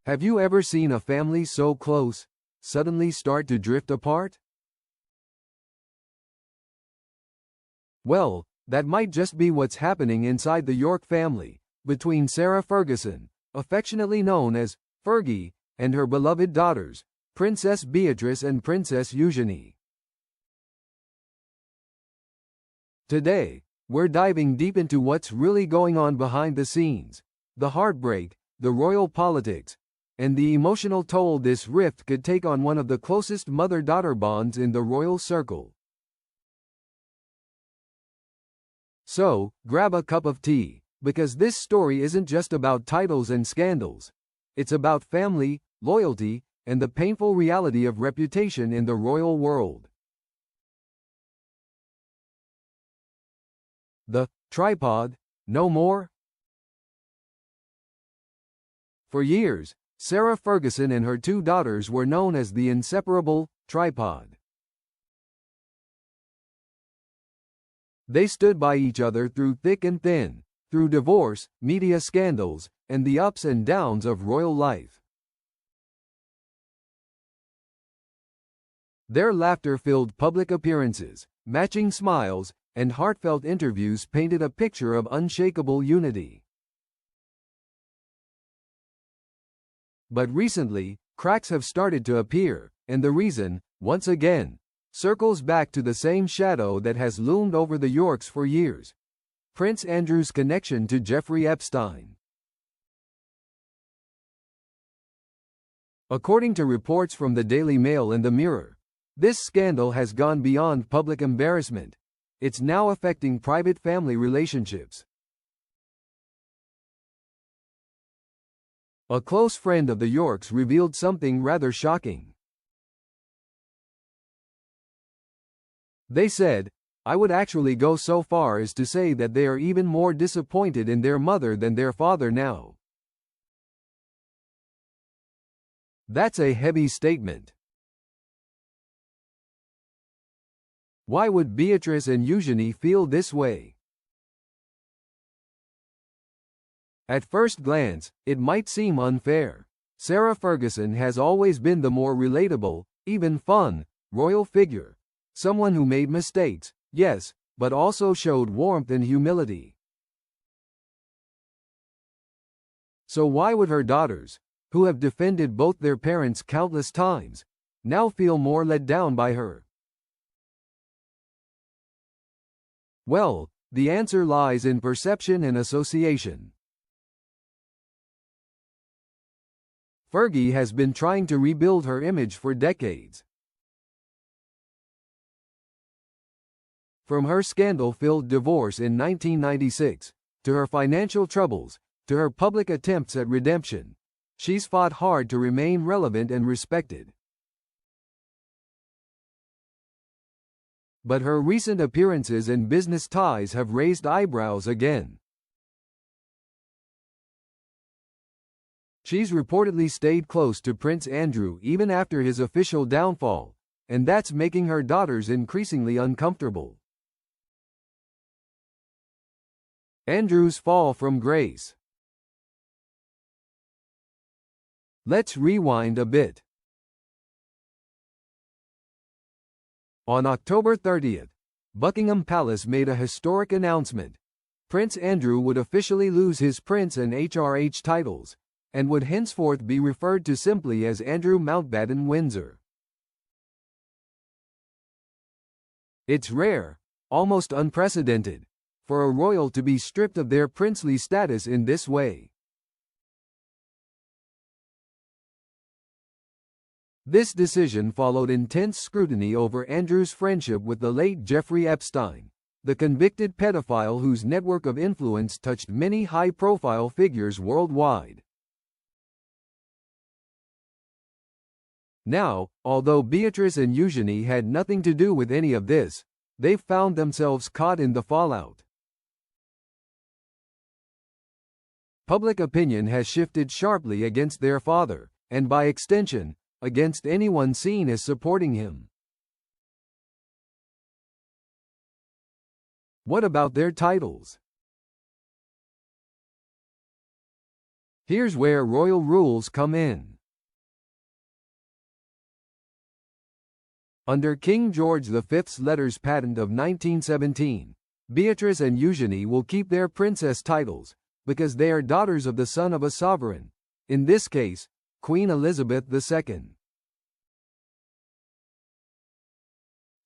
Have you ever seen a family so close, suddenly start to drift apart? Well, that might just be what's happening inside the York family, between Sarah Ferguson, affectionately known as Fergie, and her beloved daughters, Princess Beatrice and Princess Eugenie. Today, we're diving deep into what's really going on behind the scenes, the heartbreak, the royal politics, and the emotional toll this rift could take on one of the closest mother-daughter bonds in the royal circle. So, grab a cup of tea, because this story isn't just about titles and scandals. It's about family, loyalty, and the painful reality of reputation in the royal world. The tripod, no more? For years, Sarah Ferguson and her two daughters were known as the inseparable tripod. They stood by each other through thick and thin, through divorce, media scandals, and the ups and downs of royal life. Their laughter-filled public appearances, matching smiles, and heartfelt interviews painted a picture of unshakable unity. But recently, cracks have started to appear, and the reason, once again, circles back to the same shadow that has loomed over the Yorks for years: Prince Andrew's connection to Jeffrey Epstein. According to reports from the Daily Mail and the Mirror, this scandal has gone beyond public embarrassment. It's now affecting private family relationships. A close friend of the Yorks revealed something rather shocking. They said, "I would actually go so far as to say that they are even more disappointed in their mother than their father now." That's a heavy statement. Why would Beatrice and Eugenie feel this way? At first glance, it might seem unfair. Sarah Ferguson has always been the more relatable, even fun, royal figure. Someone who made mistakes, yes, but also showed warmth and humility. So why would her daughters, who have defended both their parents countless times, now feel more let down by her? Well, the answer lies in perception and association. Fergie has been trying to rebuild her image for decades. From her scandal-filled divorce in 1996, to her financial troubles, to her public attempts at redemption, she's fought hard to remain relevant and respected. But her recent appearances and business ties have raised eyebrows again. She's reportedly stayed close to Prince Andrew even after his official downfall, and that's making her daughters increasingly uncomfortable. Andrew's fall from grace. Let's rewind a bit. On October 30th, Buckingham Palace made a historic announcement. Prince Andrew would officially lose his Prince and HRH titles, and would henceforth be referred to simply as Andrew Mountbatten Windsor. It's rare, almost unprecedented, for a royal to be stripped of their princely status in this way. This decision followed intense scrutiny over Andrew's friendship with the late Jeffrey Epstein, the convicted pedophile whose network of influence touched many high-profile figures worldwide. Now, although Beatrice and Eugenie had nothing to do with any of this, they've found themselves caught in the fallout. Public opinion has shifted sharply against their father, and by extension, against anyone seen as supporting him. What about their titles? Here's where royal rules come in. Under King George V's letters patent of 1917, Beatrice and Eugenie will keep their princess titles, because they are daughters of the son of a sovereign, in this case, Queen Elizabeth II.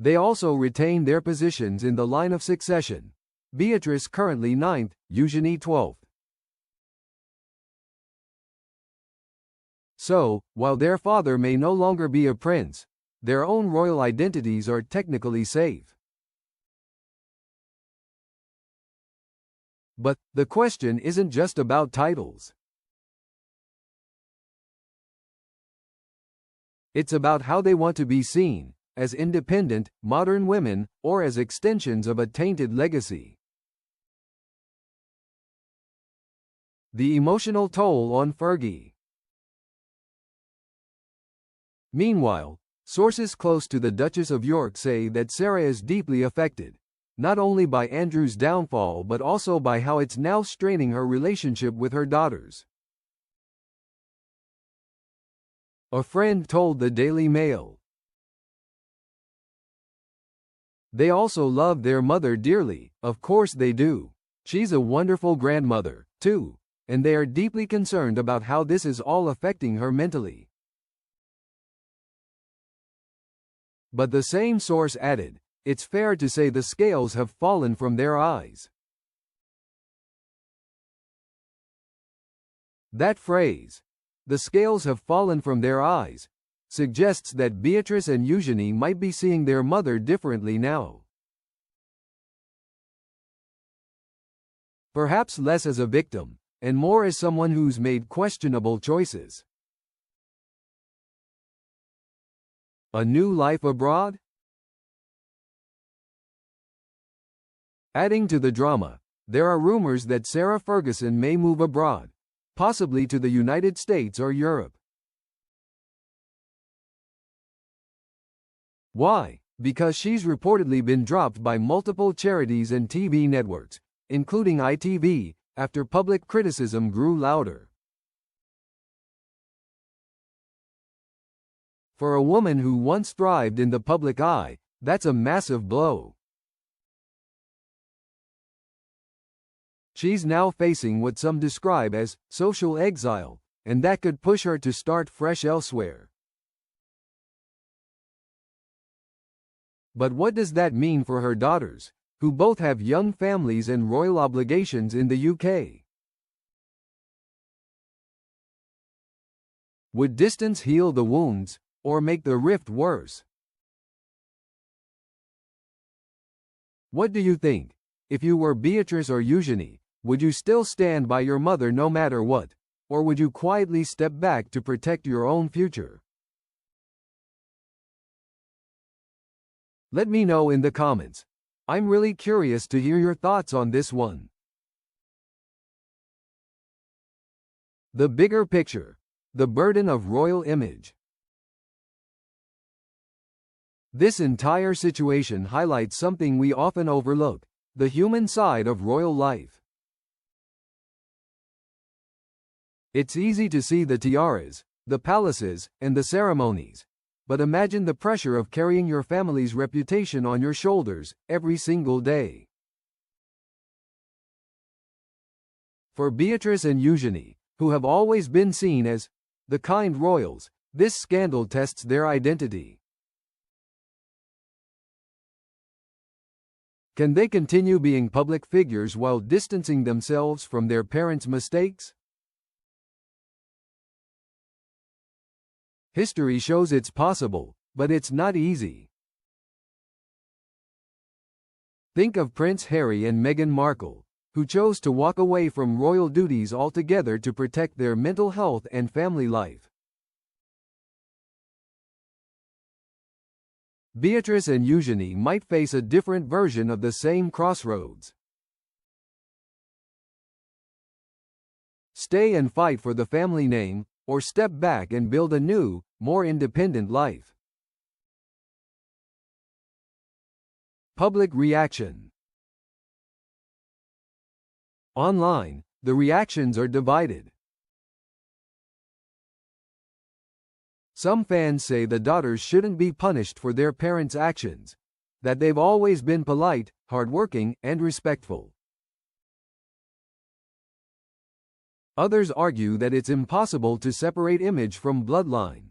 They also retain their positions in the line of succession, Beatrice currently 9th, Eugenie 12th. So, while their father may no longer be a prince, their own royal identities are technically safe. But, the question isn't just about titles. It's about how they want to be seen, as independent, modern women, or as extensions of a tainted legacy. The emotional toll on Fergie. Meanwhile, sources close to the Duchess of York say that Sarah is deeply affected, not only by Andrew's downfall but also by how it's now straining her relationship with her daughters. A friend told the Daily Mail. They also love their mother dearly, of course they do. She's a wonderful grandmother, too, and they are deeply concerned about how this is all affecting her mentally. But the same source added, it's fair to say the scales have fallen from their eyes. That phrase, the scales have fallen from their eyes, suggests that Beatrice and Eugenie might be seeing their mother differently now. Perhaps less as a victim, and more as someone who's made questionable choices. A new life abroad? Adding to the drama, there are rumors that Sarah Ferguson may move abroad, possibly to the United States or Europe. Why? Because she's reportedly been dropped by multiple charities and TV networks, including ITV, after public criticism grew louder. For a woman who once thrived in the public eye, that's a massive blow. She's now facing what some describe as social exile, and that could push her to start fresh elsewhere. But what does that mean for her daughters, who both have young families and royal obligations in the UK? Would distance heal the wounds, or make the rift worse? What do you think? If you were Beatrice or Eugenie, would you still stand by your mother no matter what, or would you quietly step back to protect your own future? Let me know in the comments. I'm really curious to hear your thoughts on this one. The bigger picture. The burden of royal image. This entire situation highlights something we often overlook, the human side of royal life. It's easy to see the tiaras, the palaces, and the ceremonies, but imagine the pressure of carrying your family's reputation on your shoulders every single day. For Beatrice and Eugenie, who have always been seen as the kind royals, this scandal tests their identity. Can they continue being public figures while distancing themselves from their parents' mistakes? History shows it's possible, but it's not easy. Think of Prince Harry and Meghan Markle, who chose to walk away from royal duties altogether to protect their mental health and family life. Beatrice and Eugenie might face a different version of the same crossroads. Stay and fight for the family name, or step back and build a new, more independent life. Public reaction. Online, the reactions are divided. Some fans say the daughters shouldn't be punished for their parents' actions, that they've always been polite, hardworking, and respectful. Others argue that it's impossible to separate image from bloodline.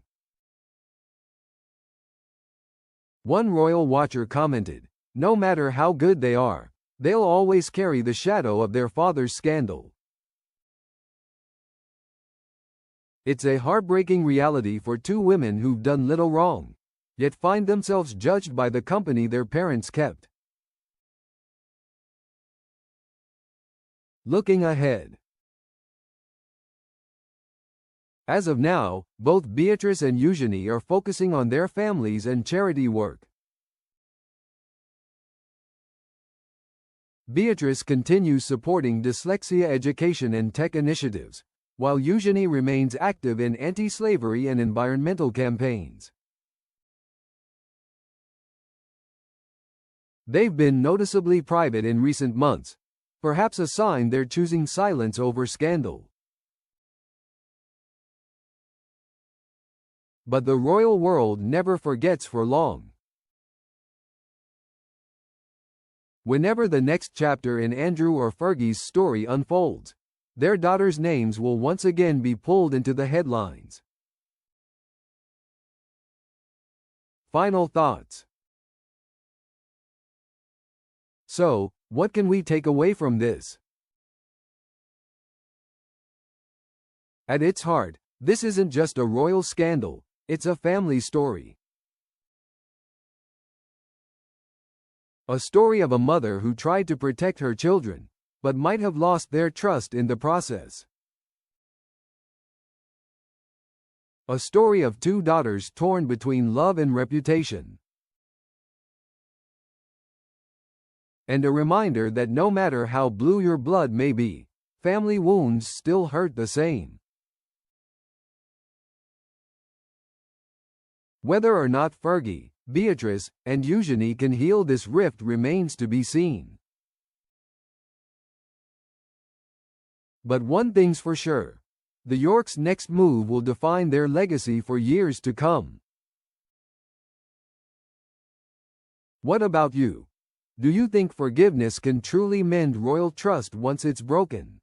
One royal watcher commented, "No matter how good they are, they'll always carry the shadow of their father's scandal." It's a heartbreaking reality for two women who've done little wrong, yet find themselves judged by the company their parents kept. Looking ahead. As of now, both Beatrice and Eugenie are focusing on their families and charity work. Beatrice continues supporting dyslexia education and tech initiatives, while Eugenie remains active in anti-slavery and environmental campaigns. They've been noticeably private in recent months, perhaps a sign they're choosing silence over scandal. But the royal world never forgets for long. Whenever the next chapter in Andrew or Fergie's story unfolds, their daughters' names will once again be pulled into the headlines. Final thoughts. So, what can we take away from this? At its heart, this isn't just a royal scandal, it's a family story. A story of a mother who tried to protect her children, but might have lost their trust in the process. A story of two daughters torn between love and reputation. And a reminder that no matter how blue your blood may be, family wounds still hurt the same. Whether or not Fergie, Beatrice, and Eugenie can heal this rift remains to be seen. But one thing's for sure, the Yorks' next move will define their legacy for years to come. What about you? Do you think forgiveness can truly mend royal trust once it's broken?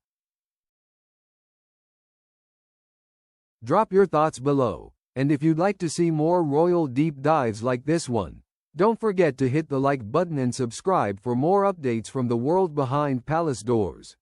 Drop your thoughts below. And if you'd like to see more royal deep dives like this one, don't forget to hit the like button and subscribe for more updates from the world behind palace doors.